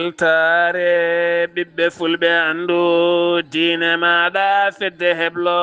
weltare ɓiɓɓe fulɓe andu diine maɗa fedde heblo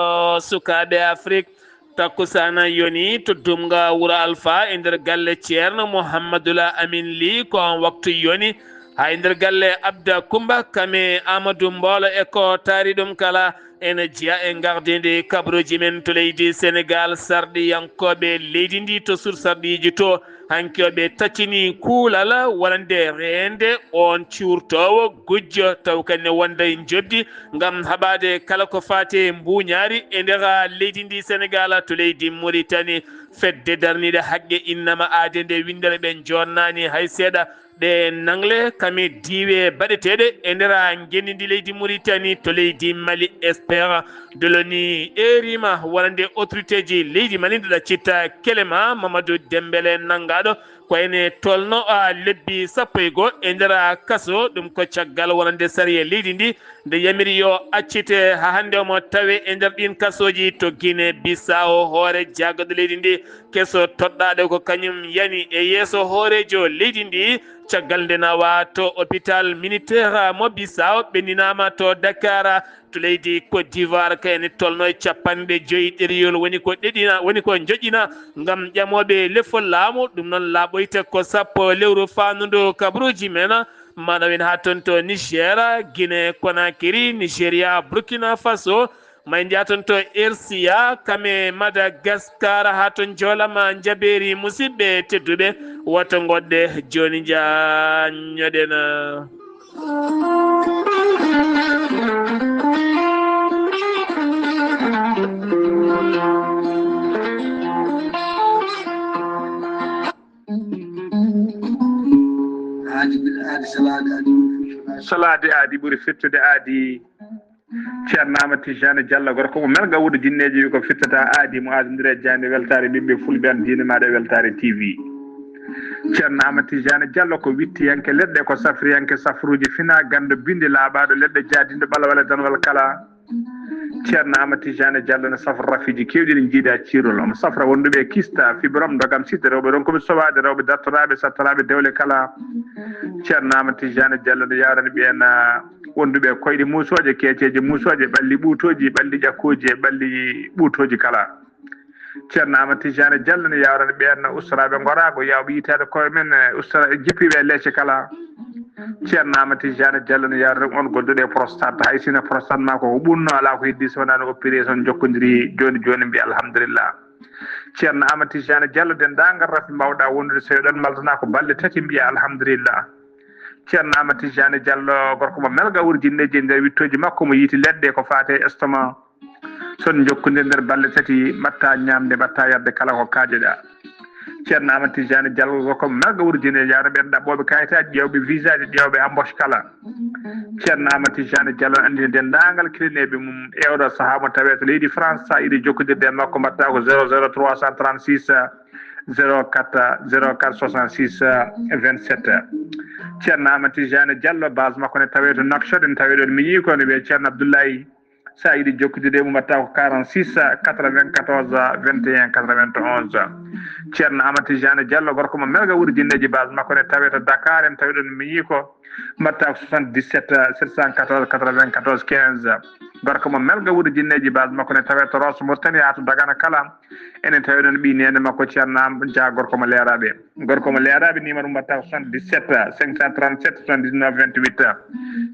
sukaɓe afrique takkusana yoni to dumga wuro alpha e nder galle ceerno mouhammadoula amin ly ko on waktu yoni ha e nder galle abda coumba kame amadou mbolo e ko taari ɗum kala ene jeeya e gardede kabruji men to leydi sénégal sarɗiyankoɓe leydi ndi to sur sarɗiji to hankoɓe taccini kuulal wonande rende on cuurtowo gujjo taw kane wonda e joddi gam haɓade kala ko fate mbuñaari e nder leydi ndi sénégal to leydi mauritanie fedde darniɗe haqqe innama aade nde windere ɓe jonnani hay seeɗa ɗe nangle kami diwe baɗeteɗe e nder genidi leydi mauritanie to leydi mali espére de loni erima wonande autorité ji leydi mali ndeɗa citta kelema mamadou dembele nangaɗo ko ene tolno lebbi sappo e goho e nder kaso ɗum ko caggal wonande sariya leydi ndi nde yamiri yo accite ha hande omo tawe e nder ɗin kasoji to Guinée Bissau hoore jaggaɗo leydi ndi keso toɗɗaɗo ko kañum yani e yeeso hoorejo leydi ndi caggal nde nawa to hôpital militaire mo Bissau ɓenninama to Dakar to leydi Côte d'Ivoire kayne tolno e capanɗe joyyi ɗeriyol woni ko ɗeɗina woni ko joƴƴina gam ƴamoɓe lefol laamu ɗum noon laaɓoyta ko sappo lewru fannudu kabruji men maɗawen ha toon to Niger Guinée Conakry Nigéria Burkina Faso may ndiya toon to RCA kame Madagascar ha toon joolama jaɓeri musidɓe tedduɓe woto goɗɗe joni jañoɗen salade aadi ɓuuri firtude aadi ceerno Amadou Tijani Diallo gorko mo melga wuude jinneji wi ko firtata aadi mo aadodiri e jande weltare ɓiɓɓe fulɓe an diine maɗa e weltare TV ceerno Amadou Tijani Diallo ko wittiyanke leɗɗe ko safriyanke safruji fina gando binde laaɓaɗo leɗɗe jaadinde ɓalawal e danwal kala ceerno Amadou Tijani Diallo ne safra rafiji kewɗi ɗi jiiɗa cirol omo safra wonduɓe kista fibrom dogam sidde rewɓe ɗon koɓe sowade rewɓe dartoraɓe sattaraɓe dewle kala ceerno Amadou Tijani Diallo ne yawrani ɓen wonduɓe koyɗe musoje keeceje musoje ɓalli ɓuutoji ɓalli ƴakkuji e ɓalli ɓuutoji kala ceerno Amadou Tijani Diallo ne yawrani ɓen ustaraɓe gorago yawɓe yitade koye men ustra jippiɓe leecce kala ceerno Amadou Tijani Diallo ne yawrani on godduɗe prostate hay sino prostate ma ko ɓurno ala ko heddi so wonano opération jokkodiri joni joni mbiya alhamdulillah ceerno Amadou Tijani Diallo dendagal rafi mbawɗa wondude so ɗon maltana ko balɗe tati mbiya alhamdulillah ceerno Amadou Tijani Diallo gorko mo melga wuuri jinneji e nder wittoji makko mo yiiti leɗɗe ko fate estomac son jokkodiri nder balɗe tati mbatta ñamde mbatta yarde kala ko kaajeɗa ceerno Amadou Tijani Diallo gorko mo melga wuuri jinneji yawno ɓen ɗaɓɓoɓe kayitaji ƴewɓe visa ji ƴewɓe embauche kala ceerno Amadou Tijani Diallo andini dendagal kilineɓe mum e oɗo saaha mo tawe to leydi France sa yiiɗi jokkodirde e makko mbatta ko 00 336 04 04 66 27 ceerno Amadou Tijani Diallo base makko ne tawe to Nouakchott ne tawe ɗon miñi ko ne wiye ceerno Abdoulaye sa yiiɗi jokkodirde mum mbatta ko 46 94 21 91 ceerno Amadou Tijani Diallo gorko mo melga wuuri jinneji base makko ne tawe to Dakar en tawi ɗon miñi ko mbatta ko 77 714 94 15 gorko mo melga wuuri jinneji base makko ne tawe to Rosso Mauritanie ha to Dagana kala enen tawi ɗon ɓi nene makko ceerno Dia gorko mo leeraɓe numéro mbatta ko 77 537 79 28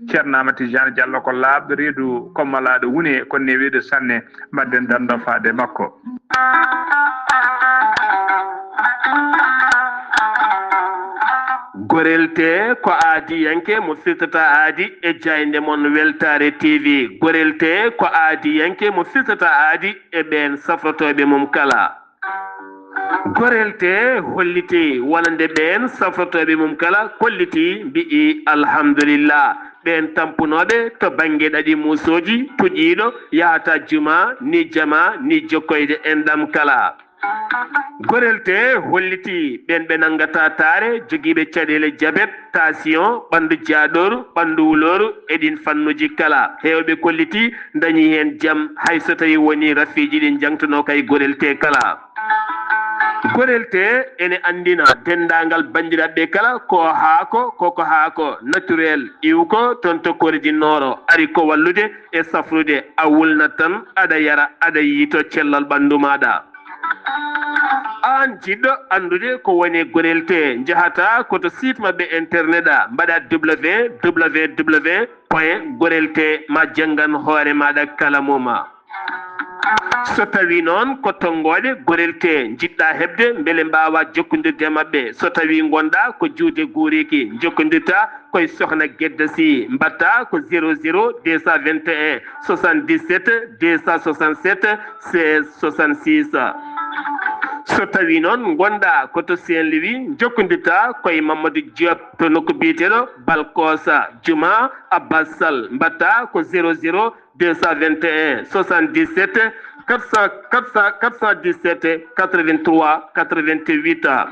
ceerno Amadou Tijani Diallo ko laaɓɗo reedu kommalaɗo woni ko newiɗo sanne mbadden dando faade makko gorelte ko aadi yanke mo firtata aadi e jayde mon weltare TV gorelte ko aadi yanke mo firtata aadi e ɓen safrotoɓe mum kala gorelte holliti wonande ɓen safrotoɓe mum kala kolliti mbi'i alhamdulillah ɓen tampunoɓe to banggue ɗaɗi musoji puƴƴiɗo yahata juma ni jama ni jokkoyde enɗam kala gorelte holliti ɓen ɓe nangata taare joguiɓe caɗele diabète tension ɓandu jaaɗoru ɓandu wuloru eɗin fannuji kala hewɓe kolliti dañi hen jaam hay so tawi woni rafiji ɗin jangtuno kay gorelte kala gorelte ene andina dendangal bandiraɓe kala ko haako koko haako naturel iwko toon to koridi noro ari ko wallude e safrude a wulnat tan aɗa yara aɗa yiito cellal ɓandu maɗa an jiɗɗo andude ko woni gorelte jahata koto site mabɓe internet a mbaɗa www point gorelte ma janggan hoore maɗa kala muma so tawi noon ko tonggode gorelte jiɗɗa hebde beele mbawa jokkodirde mabɓe so tawi gonɗa ko juude guuriki jokkodirta koye sohna Guedda Sy mbatta ko 00 221 77 267 16 66 so tawi noon gonɗa koto Saint Louis jokkodirta koye Mamadou Diop to nokku biyeteɗo Balkosa Juma Abbas Sall mbatta ko 00 221 77 417 83 88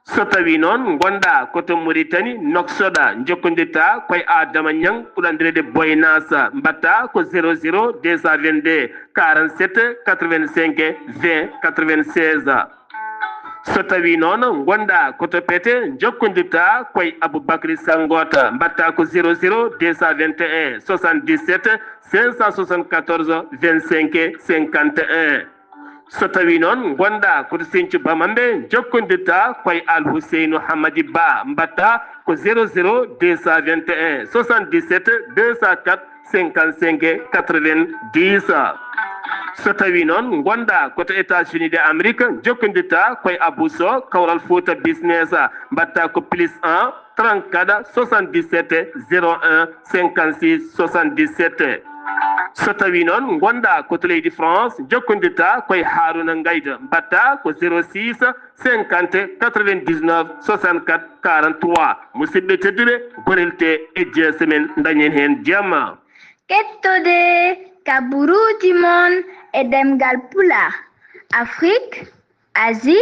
so tawi noon gonɗa koto Mauritanie Noksoɗa jokkodirta koye Adama Niang ɓuurandirede Boynasa mbatta ko 00 222 47 85 20 96 so tawi noon gonɗa koto Pété jokkodirta koye Aboubacry Sangota mbatta ko 00 221 77 574 25 51 so tawi noon gonɗa koto Sinthiou Bamamɓe jokkodirta koye Alhousseynou Hamady Ba mbatta ko 00 221 77 204 55 90 so tawi noon gonɗa koto États-Unis de Amérique jokkodirta koye Abousso Kawral Fouta Business mbatta ko +1 34 77 01 56 77 so tawi noon gonɗa koto leydi France jokkodirta koye Harouna Ngayda mbatta ko 06 50 99 64 43 musidɓe tedduɓe gorelte e jeese men dañen hen jamma kettude kaburuji mon e demgal pulaar Afrique Asie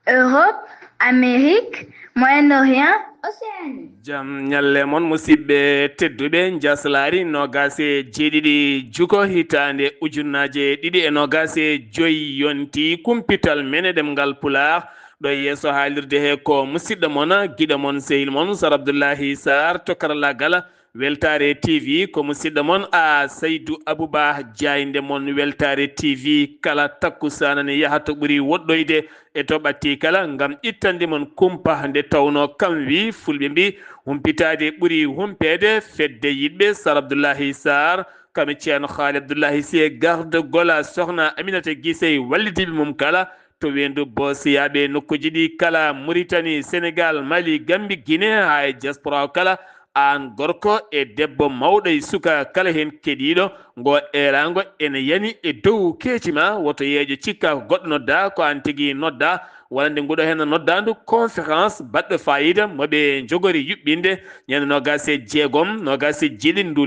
Europe Amérique Moyen-Orient Océanie jam ñalle mon musidɓe tedduɓe jaslari nogase jeeɗiɗi juko hitande ujunnaje ɗiɗi e nogase joyi yonti kumpital men e ɗemgal pulaar ɗo yeeso haalirde he ko musidɗo mon guiɗo mon sehil mon Sar Abdoullahi Sarr to karallagal Weltare TV ko musidɗo mon a Saydou Abouba jayde mon Weltare TV kala takkusana ne yaha to ɓuuri woɗɗoyde e to ɓatti kala ngam ittande mon kumpa nde tawno kam wi fulɓe mbi humpitade ɓuuri humpede fedde yiɗɓe Sar Abdoullahi Sarr kami ceerno Haali Abdoullahi Sy garde gola sohna Aminata Guissey wallidiɓe mum kala to wendu bosiyaɓe nokkuji ɗi kala Mauritanie Sénégal Mali Gambie Guinée ha e diaspora kala an gorko e debbo mawɗo e suka kala hen keɗiɗo ngo erago ene yani e dow keetima woto yeejo cikka ko goɗɗo nodda ko an tigui nodda walla nde nguɗo hen noddandu conférence baɗɗo fayida moɓe jogori yuɓɓinde ñande nogase jeegom nogase jeeɗiɗi ndu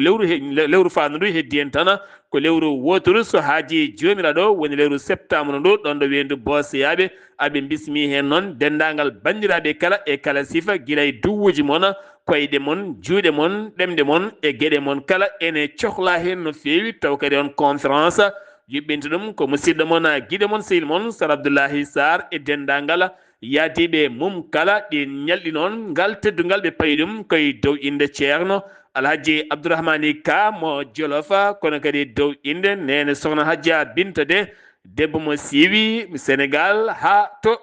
lewru fandu ndu heddi hen tan ko lewru wotoru so haaji jomiraɗo woni lewru septembre ndu ɗon ɗo wendu bosiyaɓe aɓe bismi hen noon dendagal bandiraɓe kala e kala sifa guila e duwuji moon koyɗe mon juuɗe mon ɗemɗe mon e gueɗe mon kala ene cohla hen no fewi taw kadi on conférence yuɓɓinta ɗum ko musidɗo mon guiɗo mon sehil mon Sar Abdoullahi Sarr e dendagal yaadiɓe mum kala ɗi ñalɗi noon ngal teddugal ɓe payi ɗum koye dow inde ceerno Alhaji Abdourahmani Ka mo Jolofa kono kadi dow inde nene sohna Hadja Binta de debbo mo siiwi Sénégal ha to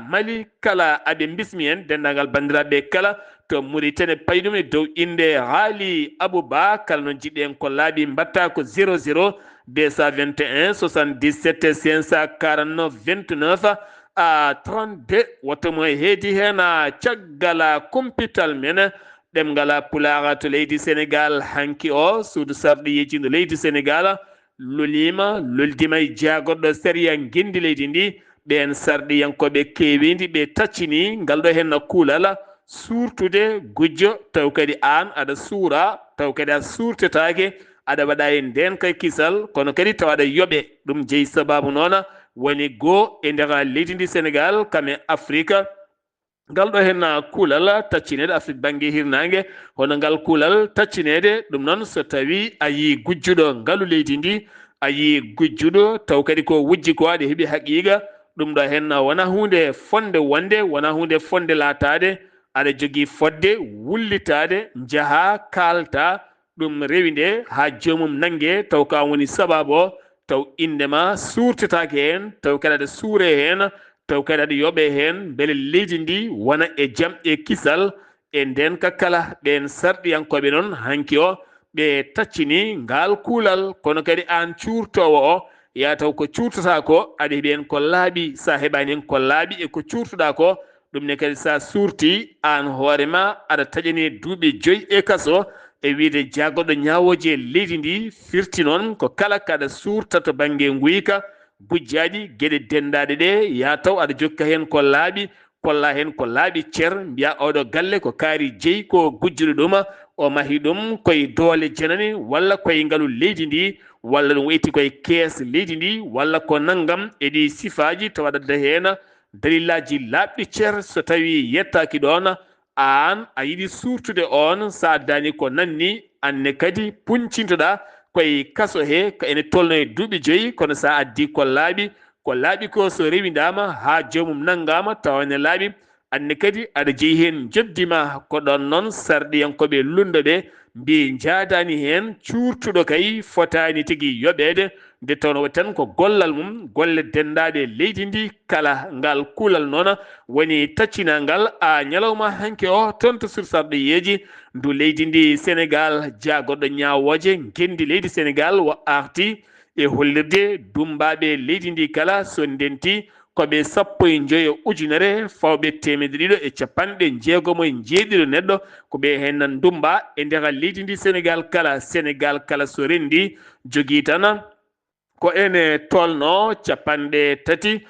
Mali kala aɓe bismi en dendagal bandiraɓe kala to Mauritanie payi ɗum e dow inde Haali Abouba kala no jiɗɗen ko laaɓi mbatta ko 00 221 77 549 29 32 woto mo heedi hen caggal kumpital men ɗemgal pulaar to leydi Sénégal hanki o suudu sarɗi yejjido leydi Sénégal lolima loldima e jagorɗo séria guendi leydi ndi ɓen sarɗiyankoɓe kewidi ɓe taccini ngal ɗo hen kuulal surtude gujjo taw kadi an aɗa suura taw kadi a surtetake aɗa waɗa e nden kay kisal kono kadi taw aɗa yooɓe ɗum jeeyi sababu noon woni goo e nder leydi ndi Sénégal kame Afrique ngal ɗo hen kuulal taccinede Afrique banggue hirnangue hono ngal kuulal taccinede ɗum noon so tawi a yi gujjuɗo ngaalu leydi ndi a yi gujjuɗo taw kadi ko wujji ko aɗa heeɓi haqiqa ɗum ɗo hen wona hunde fonde wonde wona hunde fonde latade aɗa jogui fodde wullitade jaaha kalta ɗum rewi nde ha jomum nangue taw ka woni sababu o taw indema surtatake hen taw kadi aɗa suure hen taw kadi aɗa yooɓe hen beele leydi ndi wona e jaam e kisal e nden ka kala ɓen sarɗiyankoɓe noon hanki o ɓe taccini ngal kuulal kono kadi an curtowo o ya taw ko curtata ko aɗa heeɓi hen ko laaɓi sa heɓani hen ko laaɓi e ko curtuɗa ko ɗum ne kadi sa surti an hoorema aɗa taƴani duuɓi 5 e kaso e wiide jaggoɗo ñawoji e leydi ndi firti noon ko kala kaɗa surta to banggue guyka gujjaɗi gueɗe dendaɗe ɗe ya taw aɗa jokka hen ko laaɓi kolla hen ko laaɓi ceer mbiya oɗo galle ko kaari jeeyi ko gujjuɗo ɗum o mahi ɗum koye doole janani walla koye ngaalu leydi ndi walla ɗum weyti koye kees leydi ndi walla ko naggam eɗi sifaji tawa aɗa hen dalillaji laaɓɗi ceer so tawi yettaki ɗon an a yiɗi surtude on sa dani ko nanni anne kadi puncintoɗa koye kaso he ko ene tolno e duuɓi 5 kono sa addi ko laaɓi ko so rewidama ha jomum naggama tawa ne laaɓi anne kadi aɗa jeeyi hen joddima ko ɗon noon sarɗiyankoɓe lundo ɓe mbi jaadani hen curtuɗo kay fotani tigui yoɓede nde tawno tan ko gollal mum golle dendaɗe leydi ndi kala ngal kuulal noon woni taccinal a ñalawma hanke o toon to sursarɗoyeji ndu leydi ndi Sénégal jagorɗo ñawoje gendi leydi Sénégal wo arti e hollirde dumbaɓe leydi ndi kala so ndenti koɓe 15 ujunere fawɓe 150 neɗɗo ko ɓe hen dumba e nder leydi ndi Sénégal kala so rendi jogui tan ko ene tolno 30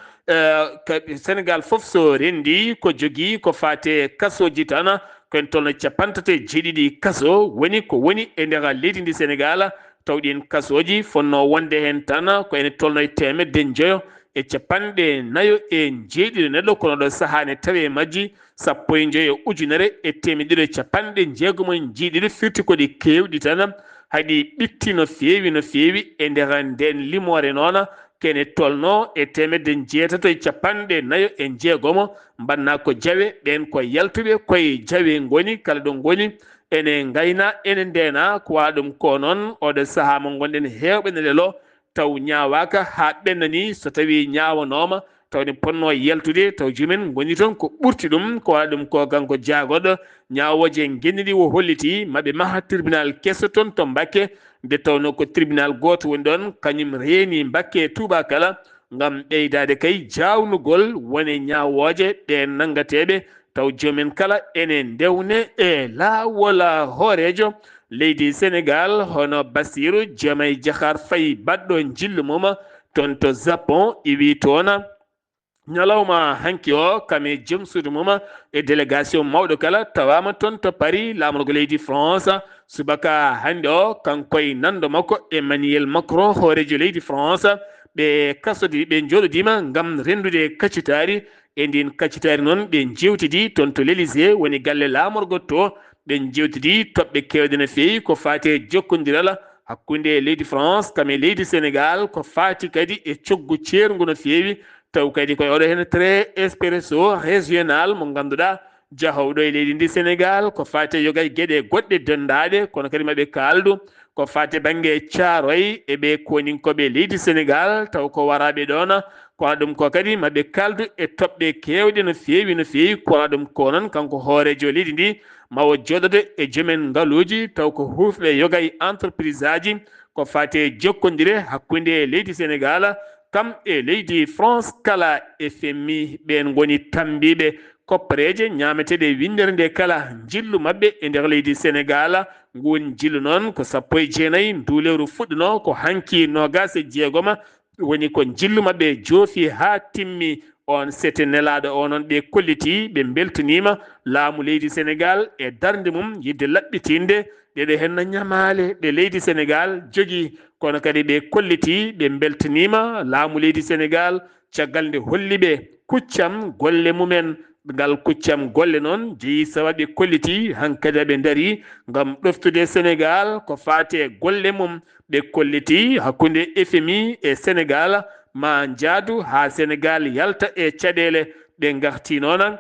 Sénégal foof so rendi ko jogui ko fate kasoji tan koen tolno 37 kaso woni ko woni e nder leydi ndi Sénégal tawɗin kasoji fonno wonde hen tan ko ene tolno 150 e 49 neɗɗo kono ɗo sahane tawe majji 15 ujunere e 160 firti koɗi kewɗi tan haɗi ɓitti no fewi e nder nden limore noon kene tolno e 646 mbanna ko jawe ɓen ko yaltuɓe koye jawe goni kala ɗo goni ene gayna ene ndena ko waɗum ko noon oɗo saaha mo gonɗen hewɓe ne lelo taw ñawaka ha ɓennani so tawi ñawanoma tawde ponno yaltude taw jumen goni toon ko ɓurti ɗum ko waɗa ɗum ko kanko jaagoɗo ñawoje gendiɗi o holliti maɓe maha tribunal kesso toon to Mbacké nde tawno ko tribunal goto woni ɗon kañum reeni Mbacké tubakala ngam ɓeydade kay jawnugol wone ñawoje ɗe naggateɓe taw jomen kala ene ndewne e lawol hoorejo leydi Sénégal hono Bassirou Diomaye Diakhar Faye baɗɗo jillu mum toon to Japon iwi toon ñalawma hanki o kame joom suudu mum e délégation mawɗo kala tawama toon to Paris lamorgo leydi France subaka hande o kankoye nando makko Emmanuel Macron hoorejo leydi France ɓe kasodi ɓe joɗodima gam rendude kaccitari e ndin kaccitari noon ɓe jewtidi toon to l'Élysée woni galle lamorgo to ɓe jewtidi toɓɓe kewɗe no fewi ko fati e jokkodiral hakkude leydi France kame leydi Sénégal ko fati kadi e coggu ceergu no fewi taw kadi koye oɗo hen très expresso régional mo ganduɗa jahowɗo e leydi ndi Sénégal ko fati e yogay gueɗe goɗɗe dendaɗe kono kadi maɓe kaldu ko fati banggue Thiaroye eɓe koninkoɓe leydi Sénégal taw ko waraɓe ɗon ko ɗum ko kadi maɓe kaldu e toɓɓe kewɗe no fewi ko ɗum ko noon kanko hoorejo leydi ndi mawo joɗoɗo e joomen ngaaluji taw ko hufɓe yogay entreprise aji ko fati e jokkodire hakkude leydi Sénégal kam e leydi France kala FMI ɓen goni tambiɓe koppareje ñameteɗe windere nde kala jillu mabɓe e nder leydi Sénégal ngun jillu noon ko 19 ndu lewru fuɗɗuno ko hanki 26 woni ko jillu mabɓe joofi ha timmi on sete nelaɗo o noon ɓe kolliti ɓe beltanima laamu leydi Sénégal e darde mum yidde laɓɓitinde ɗeɗo henno ñamale ɗe leydi Sénégal jogui kono kadi ɓe kolliti ɓe beltanima laamu leydi Sénégal caggal nde holliɓe kuccam golle mumen ngal kuccam golle noon jeeyi sawaɓe kolliti hankkadi ɓe daari gam ɗoftude Sénégal ko fate golle mum ɓe kolliti hakkude FMI e Sénégal ma jaadu ha Sénégal yalta e caɗele ɗe garti noon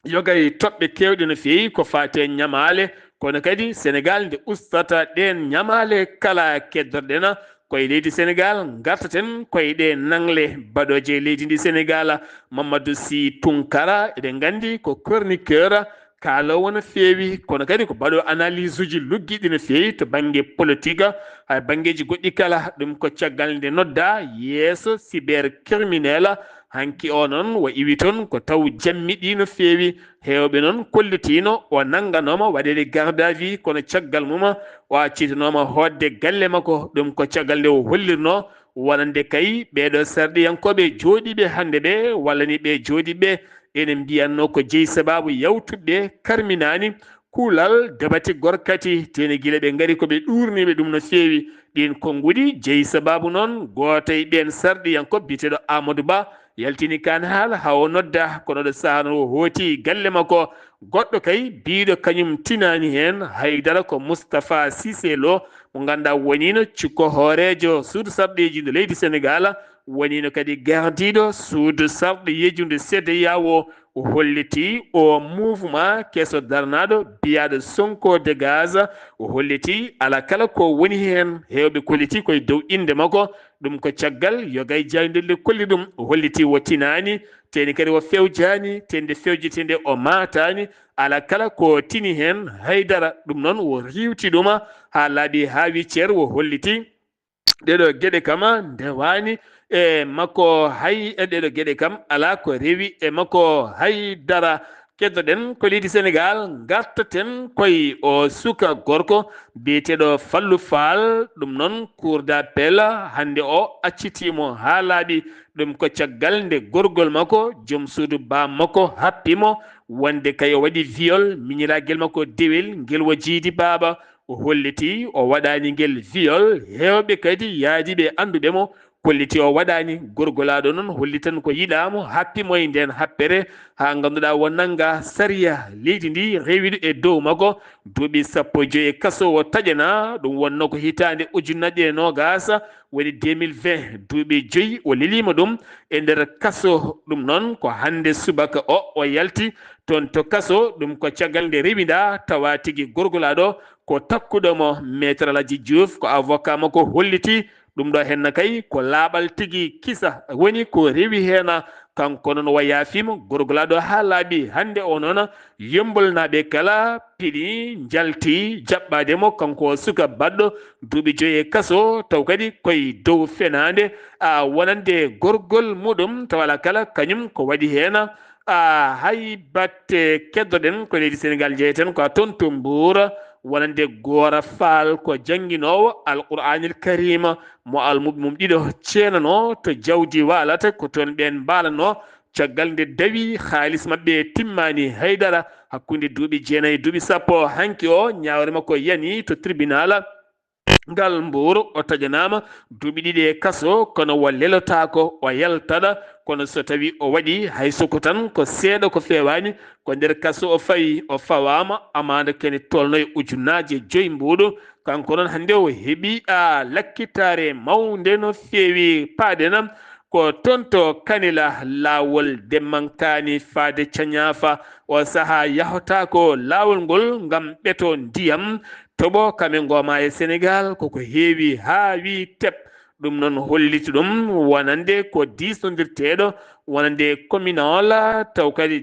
yogay toɓɓe kewɗe no feewi ko fate ñamale kono kadi Sénégal nde ustata ɗen ñamale kala keddorɗena koye leydi Sénégal gartaten koye ɗe nangle baɗoje leydi ndi Sénégal Mamadou Sy Tounkara eɗen gandi ko chroniqueur kaalowo no feewi kono kadi ko baɗo analyse uji luggiɗi no feewi to banggue politique hay banggueji goɗɗi kala ɗum ko caggal nde nodda yeeso cybercriminel hanki o noon o iwi toon ko taw jammiɗi no feewi hewɓe noon kollitino o nanganoma waɗede garde à vue kono caggal mum o accitanoma hodde galle makko ɗum ko caggal nde o hollirno wonande kay ɓeɗo sarɗiyankoɓe jooɗiɓe hande ɓe walla ni ɓe jooɗiɓe enen mbiyanno ko jeeyi sababu yawtuɓe karminani kuulal dabati gorkati tene guila ɓe gaari koɓe ɗurniɓe ɗum no feewi ɗin konguɗi jeeyi sababu noon goto e ɓen sarɗiyankoɓe biteɗo Amadou Ba yaltini kan haala ha o nodda kono ɗo sahno o hooti galle makko goɗɗo kay biɗo kañum tinani hen haydara ko Moustapha Cissé Lo mo ganduɗa wonino cikko hoorejo suudu sarɗeji ndo leydi Sénégal wonino kadi gardiɗo suudu sarɗo yejjude CEDEAO o holliti o mouvement keeso darnaɗo biyaɗo Sonko dégage o holliti ala kala ko woni hen hewɓe kolliti koye dow inde makko ɗum ko caggal yogay jayndelle kolli ɗum o holliti o tinani teni kadi o fewjani tende fewjitende o matani ala kala ko tini hen haydara ɗum noon o riwti ɗuma ha laaɓi ha wiccere o holliti ɗeɗo gueɗe kama ndewani e makko hay ɗeɗo gueɗe kam ala ko rewi e makko haydara keddoɗen ko leydi Sénégal gartaten koye o suka gorko biyeteɗo Fallou Fall ɗum noon cour d'appel hande o accitimo ha laaɓi ɗum ko caggal nde gorgol makko joom suudu ba makko happimo wonde kay o waɗi viol miñiraguel makko dewel guel wo jiidi baaba o holliti o waɗani guel viol hewɓe kadi yaadiɓe anduɓemo kolliti o waɗani gorgolaɗo noon holli tan ko yiɗamo happimo e nden happere ha ganduɗa wonnanga sariya leydi ndi rewiɗo e dow makko duuɓi 15 kaso o taƴana ɗum wonno ko hitande ujunnaje 20 woni 2020 duuɓi 5 o lelima ɗum e nder kaso ɗum noon ko hande subaka o yalti toon to kaso ɗum ko caggal nde rewida tawa tigui gorgolaɗo ko takkuɗomo maître Aladji Diouf ko avocat makko holliti ɗum ɗo henna kay ko laaɓal tigui kisa woni ko rewi hen kanko noon o yaafima gorgolaɗo ha laaɓi hande o noon yembolnaɓe kala piɗi jalti jaɓɓademo kanko suka baɗɗo duuɓi 5 kaso taw kadi koye dow fenade wonande gorgol muɗum tawala kala kañum ko waɗi hen hay batte keddoɗen ko leydi Sénégal jeyeten ko toon to Mbour wonande Gora Fall ko jangguinowo Alqur'anil Karima mo almuɓe mum ɗiɗo ceenano to jawdi walata ko toon ɓen mbalano caggal nde dawi haalis mabɓe timmani haydara hakkude duuɓi 9 duuɓi 10 hanki o ñawre makko yani to tribunal ngal Mbour o taƴanama duuɓi 2 e kaso kono o lelotako o yaltaɗa kono so tawi o waɗi hay soko tan ko seeɗa ko fewani ko nder kaso o fawi o fawama amande kene tolnoye ujunnaje 5 mbuɗo kanko noon hande o heeɓi lakkitare mawde no feewi paadenam ko toon to Kanela lawol demmankani faade Cañafa o saaha yahotako lawol ngol ngam ɓeto ndiyam toɓo kamen goma e Sénégal koko heewi ha wi teb ɗum noon holliti ɗum wonande ko disnodirteɗo wonande communal taw kadi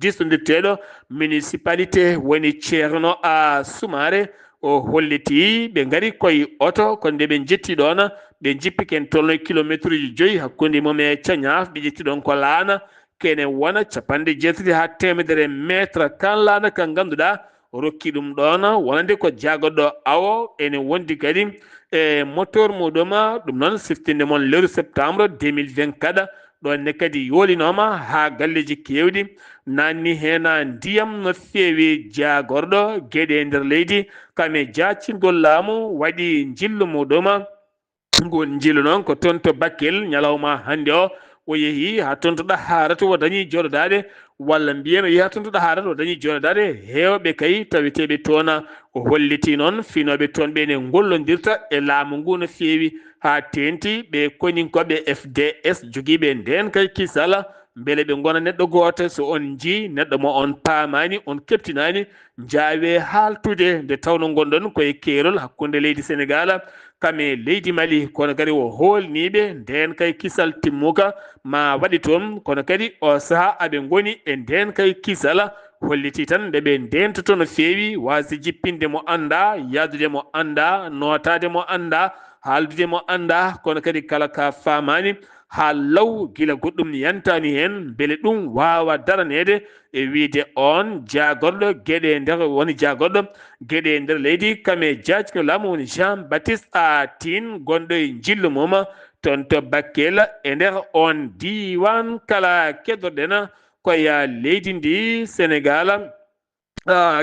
disnodirteɗo municipalité woni ceerno Soumare o holliti ɓe gaari koye oto ko nde ɓe jetti ɗon ɓe jippi ken tolno kilométre uji 5 hakkude mum e Cañaf ɓe ƴetti ɗon ko laana kene wona 70 ha 100 métre kan laana kan ganduɗa rokki ɗum ɗon wonande ko jagoɗɗo awo ene wondi kadi e moteur muɗum ɗum noon siftinde moon lewru septembre 2024 ɗon ne kadi yolinoma ha galleji kewɗi nanni hen ndiyam no feewi jagorɗo gueɗe e nder leydi kame jacingol laamu waɗi jillu muɗum ngol jillu noon ko toon to Bakel ñalawma hande o yeehi ha toon to ɗaharata o dañi joɗoɗade walla mbiyen o yeehi ha toon to ɗaharata o dañi joɗoɗade hewɓe kay taweteɓe toon o holliti noon finoɓe toon ɓe ne gollodirta e laamu ngu no feewi ha tenti ɓe koninkoɓe FDS jogiiɓe nden kay kisala beele ɓe gona neɗɗo goto so on ji neɗɗo mo on paamani on keptinani jaawe haltude nde tawno gonɗon koye keerol hakkude leydi Sénégal kame leydi Mali kono kadi o holniɓe nden kay kisal timmuka ma waɗi toon kono kadi o saaha aɓe goni e nden kay kisala holliti tan nde ɓe ndentoto no feewi wasi jippinde mo anda yadude mo anda notade mo anda haaldude mo anda kono kadi kala ka famani ha law gila goɗɗum yantani hen beele ɗum wawa daranede e wiide on jagorɗo gueɗe nder woni jagorɗo gueɗe nder leydi kame jajko laamu woni Jean Baptiste a Tine gonɗo e jillu mum toon to Bakel e nder on diwan kala keɗoɗen koye leydi ndi Sénégal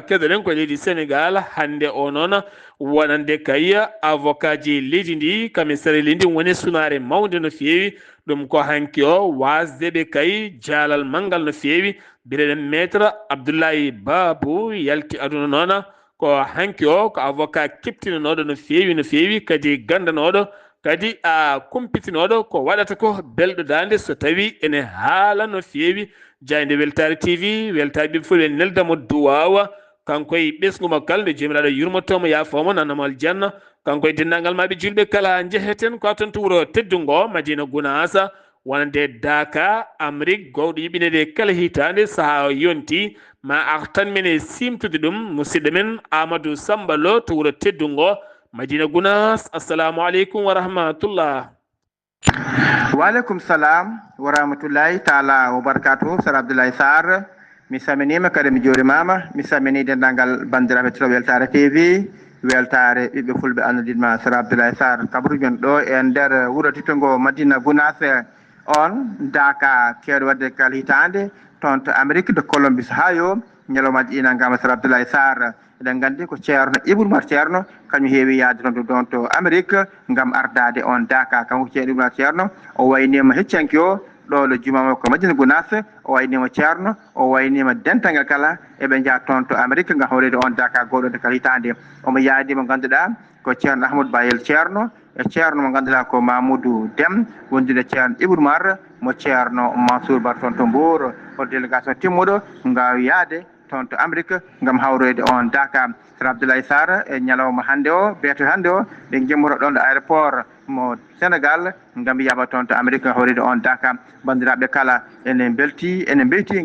keɗoɗen ko leydi Sénégal hande o noon wonande kay avocat ji leydi ndi kame sareli ndi woni sunare mawde no feewi ɗum ko hanki o wasdeɓe kay jaalal manggal no feewi bireɗen maître Abdoulaye Babou yalti aduna noon ko hanki o ko avocat keptinoɗo no feewi kadi gandanoɗo kadi a kumpitinoɗo ko waɗata ko belɗo dande so tawi ene haala no feewi Jayde Weltare TV weltare ɓiɓɓe fof ɓe neldamo duwawa kanko e ɓesguma kala nde jomiraɗo yurmotomo yafomo nanamo aljanna kanko e dendagal maɓe julɓe kala jeheten ko ton to wuuro teddugo Madina Gounass wonande Daka Amérique gowɗo yiɓinede kala hitande saaha yonti ma artan men e simtude ɗum musidɗo men Amadou Samba Lo to wuuro teddugo Madina Gounass. Assalamu aleykum wa rahmatullah. Waaleykum salam wa rahmatullahi taala wa barakatuhu. Sar Abdoulaye Sarr mi saminima kadi mi jurimama mi samini dendagal bandiraɓe to Weltare TV weltare ɓiɓɓe fulɓe annudinma Sar Abdoulaye Sarr kabrumen ɗo e nder wuuro tittongo Madina Gounass on Daka kewɗo wadde kala hitande toon to Amérique de Colombie ha yo ñalomaji inagama Sar Abdoulaye Sarr eɗen gandi ko ceerno Ibou Mar ceerno kañum heewi yaade ɗon to Amérique gam ardade on Daka kanko ceerno Ibou Mar ceerno o waynima heccanki o ɗo lo jumama ko Madina Gounass o waynima ceerno o waynima dental kala eɓe jaa toon to Amérique gam hawrede on Daka goɗode kala hitande omo yaadi mo ganduɗa ko ceerno Ahmadou Bayel ceerno e ceerno mo ganduɗa ko Mamoudou Deme wondude ceerno Ibou Mar mo ceerno Mansour Bar toon to Mbour o délégation timmuɗo gawi yaade toon to Amérique gam hawroyde on Daka. Sar Abdoulaye Sarr e ñalawma hande o beeto hande o ɓe gemmoro ɗon ɗo aéroport mo Sénégal gam yaɓa toon to Amérique hawride on Daka bandiraɓe kala ene belti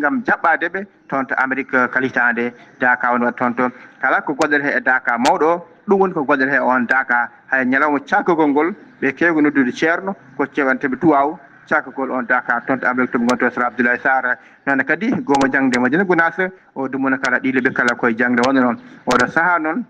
gam jaɓɓadeɓe toon to Amérique kala hitande Daka woni waɗa toon to kala ko goɗɗete e Daka mawɗo o ɗum woni ko goɗɗete e on Daka hay ñalawma cakugol ngol ɓe kewgo noddude ceerno ko ceɓanteɓe duwaw cakugol on Daka toon to Amérique toɓe gonto Sar Abdoulaye Sarr noon kadi gomo jangde Madina Gounass o dumuna kala ɗileɓe kala koye jangde wonde noon oɗo saaha noon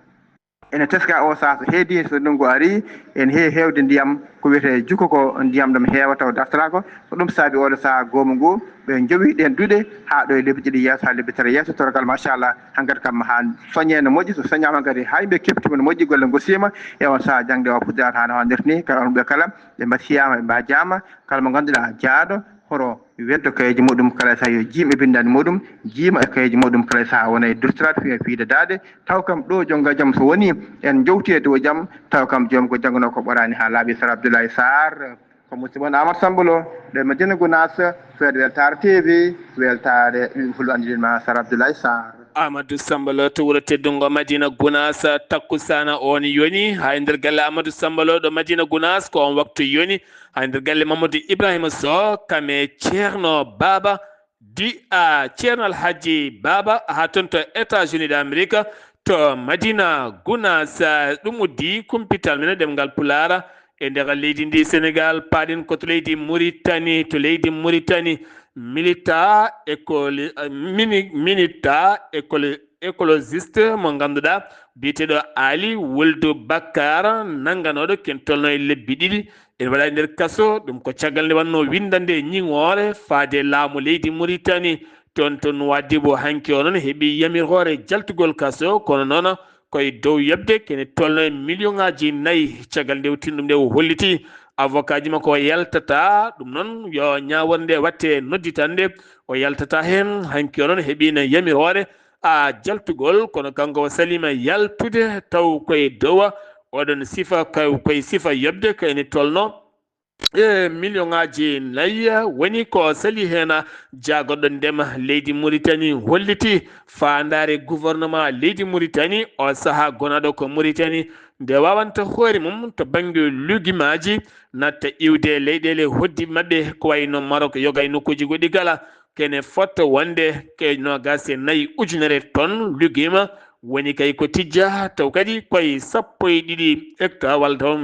ene teska o saaha so heedi so ndungu ari en heewi hewde ndiyam ko wiyete jukko ko ndiyam ɗam heewa taw dartata ko ɗum saabi oɗo saaha gomu ngu ɓe jowi ɗen duuɗe ha ɗo e lebbi ɗiɗi yeeso ha lebbi tati yeeso torgal machallah hankkadi kam ha soñe no moƴƴi so soñama kadi ha yimɓe keptima no moƴƴi golle gosima e on saaha jangde o fuɗɗirata ha no hannirta ni kala onɓe kala ɓe mbasiyama ɓe mbajama kala mo ganduɗa jaaɗo horo weddo kayeji muɗum kala saha yo jiima bindani muɗum jiima e kayeji muɗum kala saha wona e durtirade fiide dade taw kam ɗo jonga jaam so woni en jowti e dow jaam taw kam joom ko jangano ko ɓorani ha laaɓi. Sar Abdoulaye Sarr ko musidɗo Amadou Samba Lo ɗe Madina Gounass feede Weltare TV weltare fulɓe andidinma Sar Abdoulaye Sarr. Amadou Samba Lo to wuuro teddungo Madina Gounass takkusana on yoni ha nder galle Amadou Samba Lo ɗo Madina Gounass ko on waktu yoni ha nder galle Mamadou Ibrahima Sow kame ceerno Baba di a ceerno Alhaji Baba ha toon to États-Unis d'Amérique to Madina Gounass ɗum uddi kumpital men ɗemgal Pulara e nder leydi ndi Sénégal paaɗen ko to leydi Mauritanie milita écologiste mo ganduɗa biyeteɗo Ali Wuldu Bakar nanganoɗo ken tolno e lebbi ɗiɗi ene waɗa nder kaso ɗum ko caggal nde wanno windande ñiŋore faade laamu leydi Mauritanie toon to Nouadhibou hanki o noon heeɓi yamirore jaltugol kaso kono noon koye dow yebde kene tolno e million ŋaji 4 caggal nde tinɗum nde o holliti avocat ji makko o yaltata ɗum noon yo ñawore nde watte nodditande o yaltata hen hanki o noon heeɓino yamirore a jaltugol kono kanko o salima yaltude taw koye dowa oɗon sifa koye sifa yobde kayne tolno million ngaji nayya woni ko sali hena jagoɗo ndema leydi Mauritanie holliti fandare gouvernement leydi Mauritanie o saaha gonaɗo ko Mauritanie nde wawanta hoore mum to banggue luguimaji natta iwde leyɗele hoddi mabɓe ko wayno Maroc yogay nokkuji goɗɗi kala kene fotto wonde ke 24 tonnes luguima woni kay ko tijja taw kadi koye 12 hectares walla taw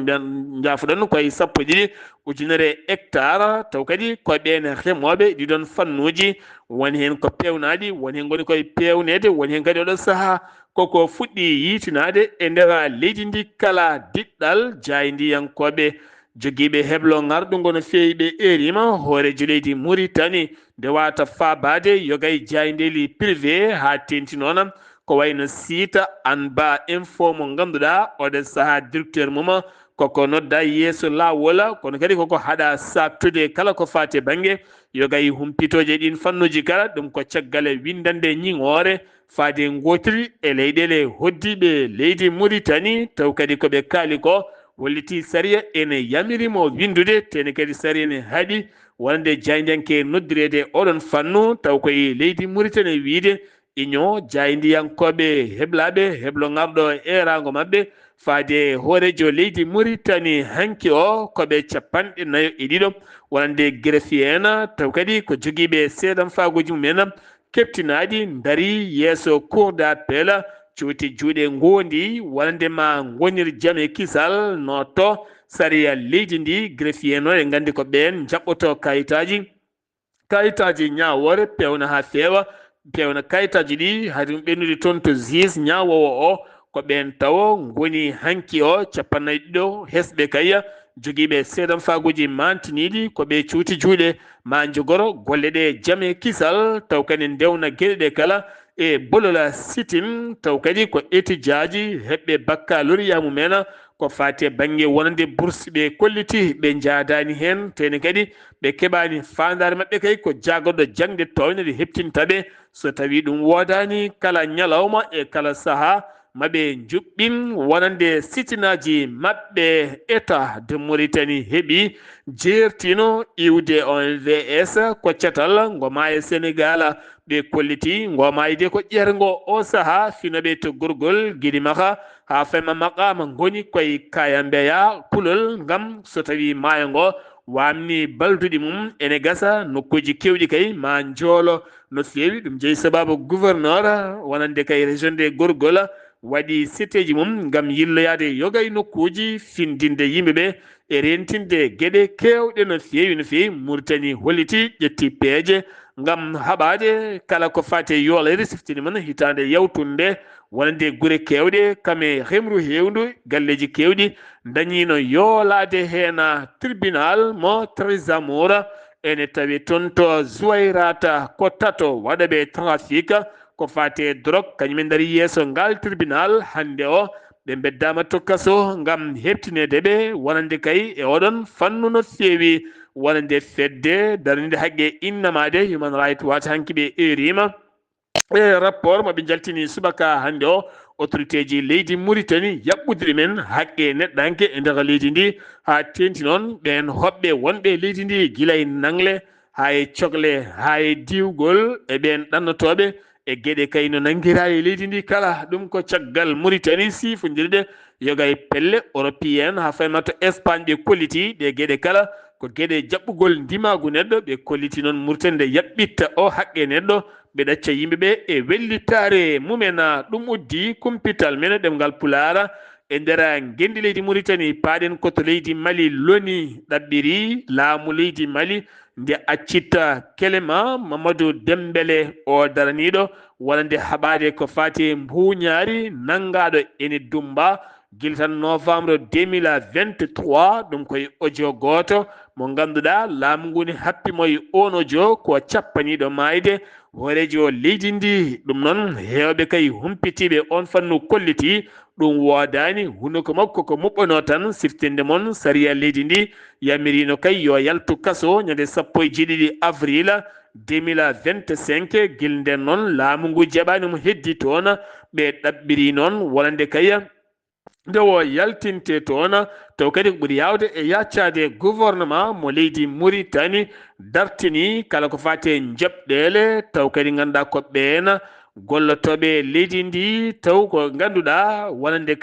jafuɗon koye 12 hectares taw kadi ko ɓen remoɓe ɗiɗon fannuji woni hen ko pewnaɗi woni hen goni koye pewnede woni hen kadi oɗo saaha koko fuɗɗi yiitinade e nder leydi ndi kala diɗɗal jaydiyankoɓe joguiɓe heblo ngarɗugo no fewi ɓe erima hoorejo leydi Mauritanie nde wata fabade yogay jaydeli privé ha tenti noon ko wayno siita Anba info mo ganduɗa oɗo saaha directeur mum koko nodda yeeso lawol kono kadi koko haɗa saktude kala ko fate banggue yogay humpitoje ɗin fannuji kala ɗum ko caggal windande ñiŋore faade gotiri e leyɗele hoddiɓe leydi Mauritanie taw kadi koɓe kaali ko holliti saria ene yamirimo windude tene kadi saria ne haaɗi wonde jaydiyanke noddirede oɗon fannu taw koye leydi Mauritanie wiide union jaydiyankoɓe heblaɓe heblo ngarɗo erago mabɓe faade hoorejo leydi Mauritanie hanki o koɓe 42 wonande greffier en taw kadi ko joguiɓe seeɗan fagoji mumen keptinaɗi dari yeeso cour d'appel cuuti juuɗe gondi wonande ma gonir jaame kisal no to saria leydi ndi greffier no e gandi ko ɓen jaɓɓoto kayitaji ñawore pewna ha feewa pewna kayitaji ɗi haɗum ɓennude toon to juge ñawowo o ko ɓen taw goni hanki o 40 hesɓe kayya joguiɓe seeɗan fagoji mantiniɗi ko ɓe cuuti juuɗe ma jogoro golle ɗe jaame kisal taw kadi ndewna gueɗe ɗe kala e bolola sitin taw kadi ko étudiaji heɓɓe baccalauréat mumen ko fate banggue wonande bourse ɓe kolliti ɓe jaadani hen tene kadi ɓe keɓani fandare mabɓe kay ko jagoɗo jangde toynede heptintaɓe so tawi ɗum wodani kala ñalawma e kala saaha maɓe juɓɓin wonande sitinaji maɓɓe état de Mauritanie heeɓi jertino iwde ONVS ko catal goma e Sénégal ɓe kolliti gomayde ko ƴergo o saaha finoɓe to gorgol guiɗi maka ha fema maqama goni koye kayambeya kulol gam so tawi maayo ngo wamni balduɗi mum ene gasa nokkuji kewɗi kay ma joolo no fewi ɗum jeeyi sababu gouverneur wonande kay région de gorgol waɗi siteji mum gam yilloyade yogay nokkuji findinde yimɓeɓe e rentinde gueɗe kewɗe no fewi Mauritanie holliti ƴetti peeje gam haɓade kala ko fate yoolere siftini mon hitande yawtunde wonande guure kewɗe kame remru hewndu galleji kewɗi dañino yoolade hen tribunal mo Trésor ene tawi toon to Zouayrata ko tato waɗaɓe trafic ko fate drogue kañumen daari yeeso ngal tribunal hande o ɓe beddama to kaso gam hebtinedeɓe wonande kay e oɗon fannu no fewi wonande fedde darnide haqqe innamade Human Rights Watch hanki ɓe erima e rapport moɓe jaltini subaka hande o autorité ji leydi Mauritanie yaɓɓudiri men haqqe neɗɗanke e nder leydi ndi ha tenti noon ɓen hoɓɓe wonɓe leydi ndi guilay nangle ha e cogle ha e diwgol e ɓen ɗannotoɓe e gueɗe kay no nanguira e leydi ndi kala ɗum ko caggal Mauritanie sifodirde yogay pelle européenne ha fayma to Espagne ɓe kolliti ɗe gueɗe kala ko gueɗe jaɓɓugol ndimagu neɗɗo ɓe kolliti noon Mauritanie nde yaɓɓitta o haqqe neɗɗo ɓe ɗacca yimɓeɓe e wellitare mumen ɗum uddi kumpital men ɗemgal Pulaar e nder gendi leydi Mauritanie paaɗen koto leydi Mali loni ɗaɓɓiri laamu leydi Mali nde accitta Clément Mamadou Dembélé o daraniɗo wonande haɓade ko fati mbuñaari nangaɗo ene dumba guila tan novembre 2023 ɗum koye audio goto mo ganduɗa laamu ngu ne happimo e on audio ko cappaniɗo mayde hoorejo leydi ndi ɗum noon hewɓe kay humpitiɓe on fannu kolliti ɗum wodani hunoko makko ko muɓɓano tan siftinde moon saria leydi ndi yamirino kay yo yaltu kaso ñande 17 avril 2025 guil nden noon laamu ngu jaɓani mo heddi toon ɓe ɗaɓɓiri noon wonande kay nde o yaltinte toon taw kadi ɓuri yawde e yaccade gouvernement mo leydi Mauritanie dartini kala ko fate joɓɗele taw kadi ganduɗa ko ɓeena gollotoɓe leydi ndi taw ko ganduɗa wonande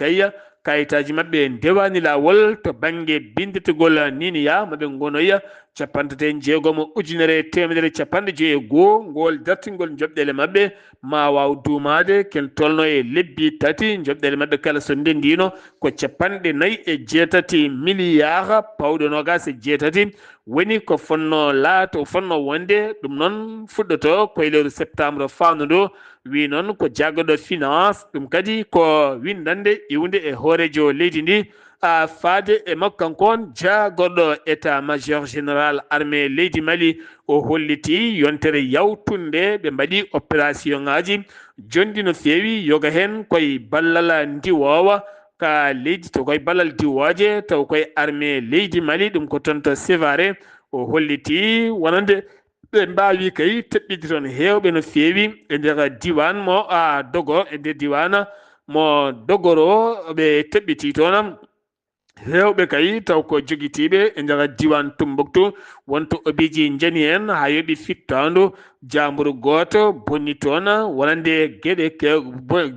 kayitaji mabɓe ndewani lawol to banggue bindetugol niniya maɓe gonoya 96 ngol dartingol joɓɗele mabɓe ma waw duumade ken tolno e lebbi 3 joɓɗele mabɓe kala so ndendino ko 4 milliard pawɗo nogas e 6 woni ko fonno laato fonno wonde ɗum noon fuɗɗoto koye lewru septembre fawno ɗo wi noon ko jaggoɗo finance ɗum kadi ko windande iwde e hoorejo leydi ndi faade e makko kankon jagorɗo état major général armée leydi Mali o holliti yontere yawtunde ɓe mbaɗi opération ngaji jondi no feewi yoga hen koye ballal ndiwowa ka leydi to koye ballal diwoje taw koye armée leydi Mali ɗum ko toon to Sévaré o holliti wonande ɓe mbawi kay teɓɓide toon hewɓe no feewi e nder diwan mo dogo e nder diwana mo dogoro ɓe teɓɓiti toon hewɓe kay taw ko joguitiɓe e nder diwan Tombouctou wonto obiji jani en ha yooɓi fittandu jamburu goto bonni toon wonande gueɗe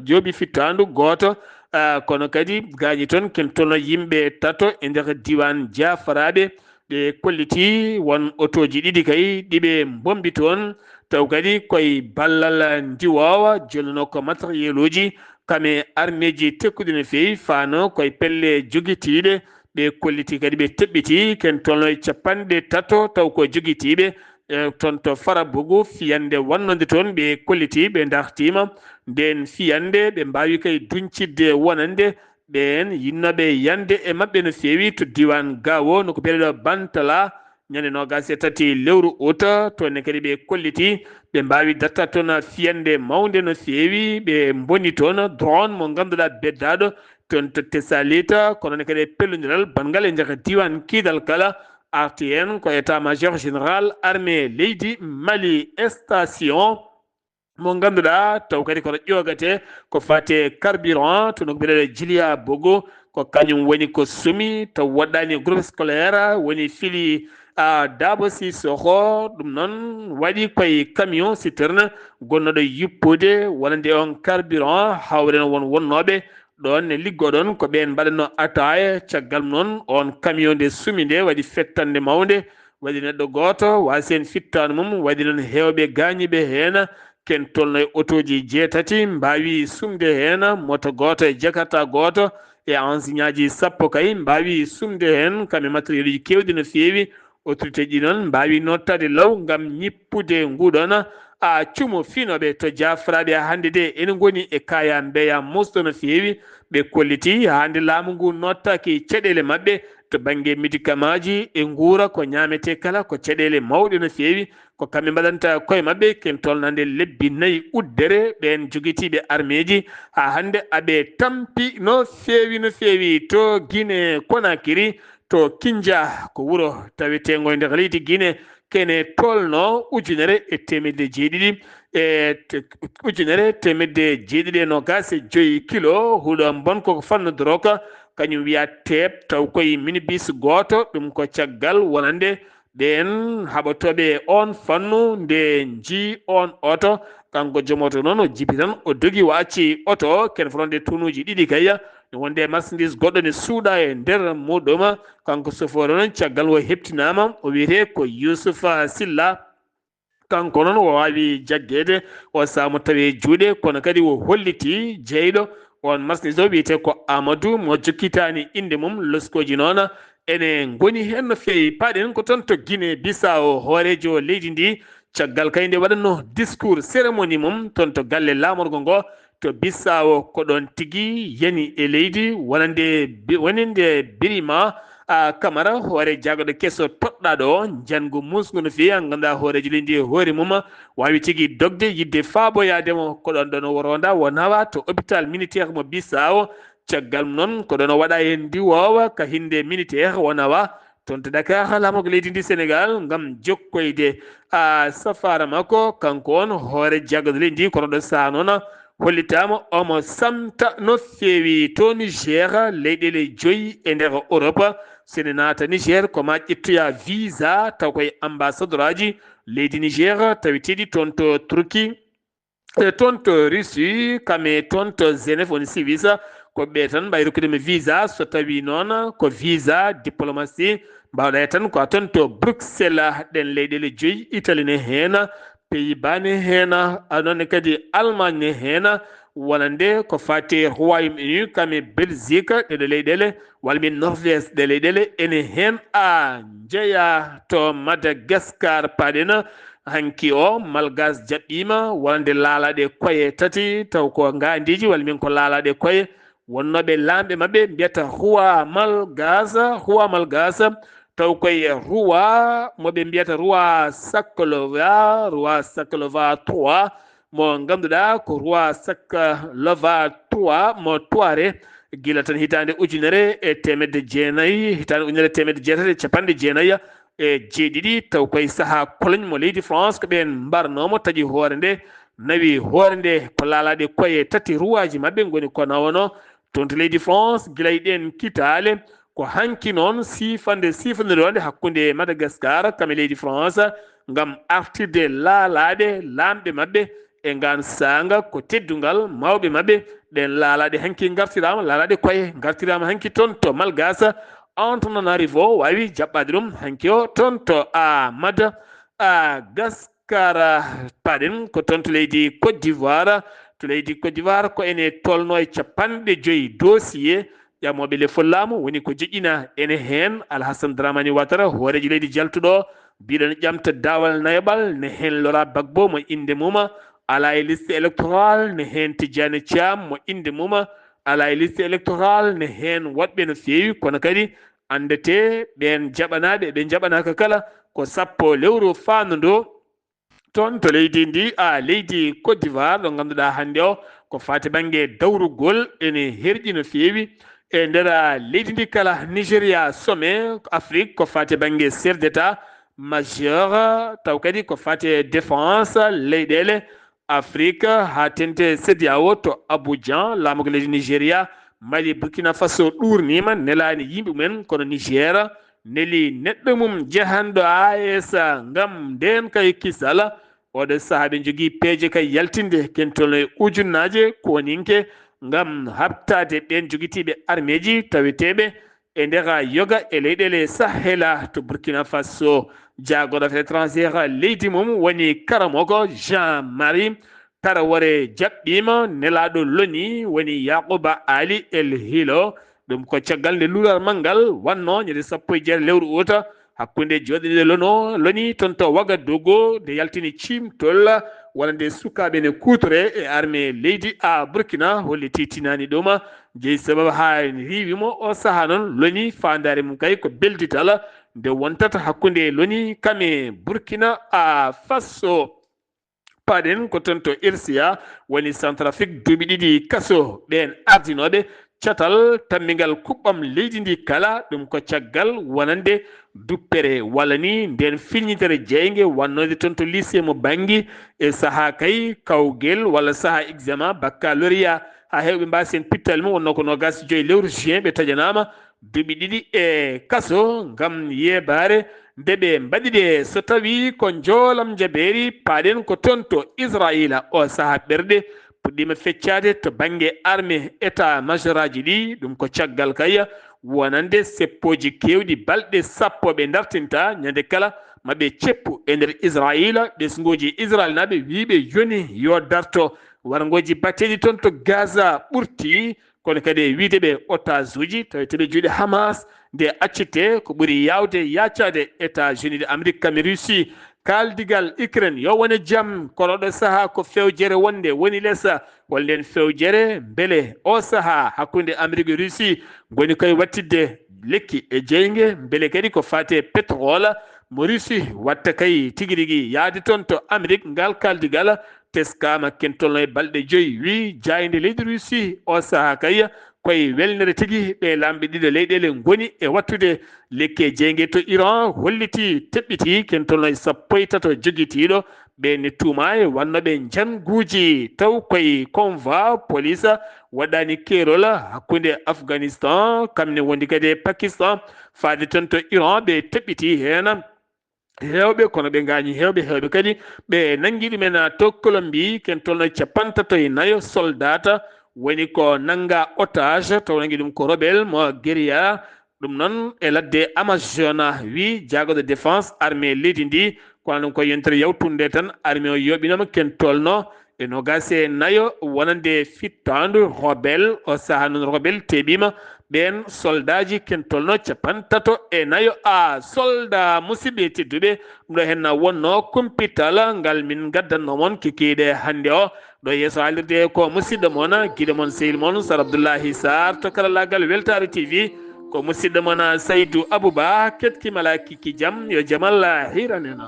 jooɓi fittandu goto kono kadi gañi toon ken tolno yimɓe tato e nder diwan Diafaraɓe ɓe kolliti won otoji ɗiɗi kay ɗiɓe bombi toon taw kadi koye ballal ndiwowa jolluno ko matériel uji kame armée ji tekkuɗi no feewi fano koye pelle joguitiɗe ɓe kolliti kadi ɓe teɓɓiti ken tolno e 3 taw ko joguitiɓe toon to Farabougou fiyande wannode toon ɓe kolliti ɓe dartima nden fiyande ɓe mbawi kay duñcidde wonande ɓen yinnoɓe yande e mabɓe no feewi to diwan Gawo noko biyeɗo Bantala ñande 23 lewru août toonne kadi ɓe kolliti ɓe mbawi datta toon fiyande mawde no feewi ɓe bonni toon drone mo ganduɗa beddaɗo toon to Tessalita kono kadi pellodiral bangal e nder diwan Kidal kala RTN ko état major général armée leydi Mali station mo ganduɗa taw kadi kono ƴogate ko fate carburant to no biyeɗo Djilia Bogo ko kañum woni ko somi taw waɗɗani groupe scolaire woni fili Dabo Sissoko ɗum noon waɗi koye camion citerne gonnoɗo yippude wonande on carburant hawren won wonnoɓe ɗon ne liggoɗon ko ɓen mbaɗanno ataya caggal noon on camion nde sumi nde waɗi fettande mawde waɗi neɗɗo goto wasi hen fittanu mum waɗi noon hewɓe gañiɓe hen ken tolno e otoji 6 mbawi sumde hen moto goto e jakarta goto e enseigne aji 10 kay mbawi sumde hen kamɓe matériel uji kewɗi no feewi autorité ji noon mbawi nottade law gam ñippude nguɗon cuumo finoɓe to Diafraɓe hande de ene goni e kaya mbeya musto no feewi ɓe kolliti hande laamu ngu nottaki caɗele mabɓe to banggue médicament ji e guura ko ñamete kala ko caɗele mawɗe no feewi ko kamɓe mbaɗanta koye mabɓe ken tolnande lebbi 4 uddere ɓen joguitiɓe armée ji ha hande aɓe tampi no feewi to Guinée Conakry to Kindia ko wuuro tawetego e nder leydi Guinée kene tolno 1,700 1,725 kilo huuɗo bonko ko fanno drogue kañum wiya teeb taw koye minibus goto ɗum ko caggal wonande ɓen haɓatoɓe on fannu nde ji on oto kanko joom oto noon o jibi tan o dogi o acci oto ken fronde tunuji ɗiɗi kay wonde marchandise goɗɗo ne suuɗa e nder muɗum kanko chauffeur noon caggal o heptinama o wiyete ko Youssoufa Silla kanko noon o wawi jaggede o samo tawi juuɗe kono kadi o holliti jeyɗo on marchandise o wiyete ko Amadou mo jokkitani inde mum loskoji noon ene goni hen no fewi paɗen ko toon to Guinée Bissau hoorejo leydi ndi caggal kay nde waɗanno discours cérémonie mum toon to galle lamorgo ngo to Bissau ko ɗon tigui yani e leydi woninde Birima Camara hoore jaggoɗo kesso toɗɗaɗo o jango musgo no fewi ganduɗa hoorejo leydi hoore mum wawi tigui dogde yidde faaboyademo ko ɗon ɗon woronda wo nawa to hôpital militaire mo Bissau caggal noon ko ɗon o waɗa hen ndiwowa ka hinde militaire o nawa toon to Dakar lamorgo leydi ndi Sénégal gam jokkoyde safara makko kanko on hoore jaggoɗo leydi ndi kono ɗo saaha noon hollitama omo samta no feewi to Niger leyɗele joyi e nder Europe sene naata Niger koma ƴettoya visa taw koye ambassadeur aji leydi Niger tawiteɗi toon to Turquie toon to Russie kame toon to Genève woni Suisse ko ɓe tan mbawi rokkudema visa so tawi noon ko visa diplomatie mbawɗa tan ko toon to Bruxelles ɗen leyɗele joyi Italie ne hen Pays-Bas ne hen noonne kadi Allemagne ne hen wonande ko fati Royaume-Uni kame Belgique ɗeɗo leyɗele walla min Norvège ɗe leyɗele ene hen a jeeya to Madagascar paɗen hanki o malgas jaɓɓima wonde laalaɗe koye tati taw ko ngandiji walla min ko laalaɗe koye wonnoɓe lamɓe mabɓe mbiyata roi malgas taw koye roi moɓe mbiyata roi Saklova 3 mo ganduɗa ko roi Saklova 3 mo toire gila tan hitande ujunere e temedde jeenayyi hitande ujunere temedde jeetati capanɗe jeenayyi e jeeɗiɗi taw koye saaha Cologne mo leydi France ko ɓen mbarnomo taƴi hoore nde nawi hoore nde ko laalaɗe koye tati ruwaji mabɓe goni ko nawono toon to leydi France guilay ɗen kitale ko hanki noon sifandironde hakkude Madagascar kame leydi France gam artirde laalaɗe lamɓe mabɓe e ngan sanga ko teddungal mawɓe mabɓe ɗen laalaɗe hanki gartirama laalaɗe koye gartirama hanki toon to Malgas Antananarivo wawi jaɓɓade ɗum hanki o toon to Madagascar paɗen ko toon to leydi Côte d'Ivoire ko ene tolno e capanɗe joyi dossier ƴamoɓe le follamu woni ko joƴƴina ene hen Alhassane Dramani Ouattara hoorejo leydi jaltuɗo mbiɗen ƴamta dawal nayaɓal ne hen Laurent Gbagbo mo inde mum ala e liste électoral ne hen Tidiane Thiam mo inde mum ala e liste électoral ne hen woɗɓe no fewi kono kadi andete ɓen jaɓanaɓe ɓe jaɓanaka kala ko sappo lewru fandu toon to leydi ndi leydi Côte d'Ivoire ɗo ganduɗa hande o ko fati banggue dawrugol ene herƴi no fewi e nder leydi ndi kala Nigéria sommet Afrique ko fati banggue chef d'état majeur taw kadi ko fati défense leyɗele Afrique ha tente CEDEAO to Abidjan laamugo leydi Nigéria Mali Burkina Faso ɗurnima nelani yimɓe mumen kono Niger neli neɗɗo mum jehanɗo AES ngam nden kay kisala oɗo saaha ɓe jogui peeje kay yaltinde kentolno e ujunnaje koninke ngam habtade ɓen joguitiɓe armeji taweteɓe e nder yoga e leyɗele Sahela to Burkina Faso jagoɗo affaires étrangére leydi mum woni karamogo Jean-Marie Tarawore jaɓɓima nelaɗo loni woni Yacouba Ali El Hilo ɗum ko caggal nde luural manggal wanno ñande 17 lewru août hakkude joɗiɗe loni toon to Ouagadougou nde yaltini cimtol walla nde sukaɓe ne kutore e armée leydi Burkina holli titinani ɗum jeeyi sababu ha riwimo o saaha noon loni fandare mum kay ko beldital nde wontata hakkude loni kame Burkina Faso paɗen ko toon to IRSIA woni Centrafrique duuɓi ɗiɗi kaso ɓen ardinoɓe catal tammigal kuɓɓam leydi ndi kala ɗum ko caggal wonande duppere walla ni nden filñitere jeyge wannode toon to lycée mo Bangui e saaha kay kawguel walla saaha examen baccalauréat ha hewɓe mbasi hen pittali mum wonno ko 25 lewru juin ɓe taƴanama duuɓi ɗiɗi e kaso ngam yebare nde ɓe mbaɗiɗe so tawi ko joolam jabeeri paaɗen ko toon to Israila o saaha ɓerɗe puɗɗima feccade to banggue armée état majeur aji ɗi ɗum ko caggal kay wonande seppoji kewɗi balɗe sappo ɓe dartinta ñande kala maɓe ceppu e nder Israila ɓesguji Israel naɓe wiɓe yoni yo darto wargoji batteɗi toon to Gaza ɓurti kono kadi wideɓe otage uji taweteɓe juuɗe Hamas nde accite ko ɓuuri yawde yaccade États-Unis d'Amérique kame Russie kaldigal Ukraine yo wone jaam kono ɗo saaha ko fewjere wonde woni lesa hollen fewjere beele o saaha hakkude Amérique e Russie goni koye wattidde lekki e jeyge beele kadi ko fate pétrole mo Russie watta kay tigui rigui yaade toon to Amérique ngal kaldigal teskama kentolno e balɗe 5 wi jayde leydi Russie o saaha kay koye welnere tigi ɓe lamɓe ɗiɗo leyɗele goni e wattude lekke jeygue to Iran holliti teɓɓiti ken tolno e 17 joguitiɗo ɓe ne tuuma e wannoɓe janguji taw koye convoi police waɗani keerol hakkude Afghanistan kamne wondi kadi e Pakistan faade ton to Iran ɓe teɓɓiti hen hewɓe kono ɓe gañi hewɓe kadi ɓe nanggui ɗumen to Colombie ken tolno 54 soldat woni ko nanga otage taw nanggui ɗum ko rebelle mo guérilla ɗum noon e ladde Amazon wi jaagoɗo défense armée leydi ndi kono ɗum ko yontere yawtunde tan armée o yoɓinoma ken tolno e 24 wonande fittandu rebelle o saaha noon rebelle teɓima ɓen soldat ji ken tolno 34 a soldat musidɓe tedduɓe ɗum ɗo hen wonno kumpital ngal min gaddanno moon kikiɗe hande o ɗo yeeso haalirde ko musidɗo moon guiɗo moon sehil moon Sar Abdoullahi Sarr to karallagal Weltare TV ko musidɗo moon Saydou Abouba kettimala kiki jaam yo jaam Allah hiranena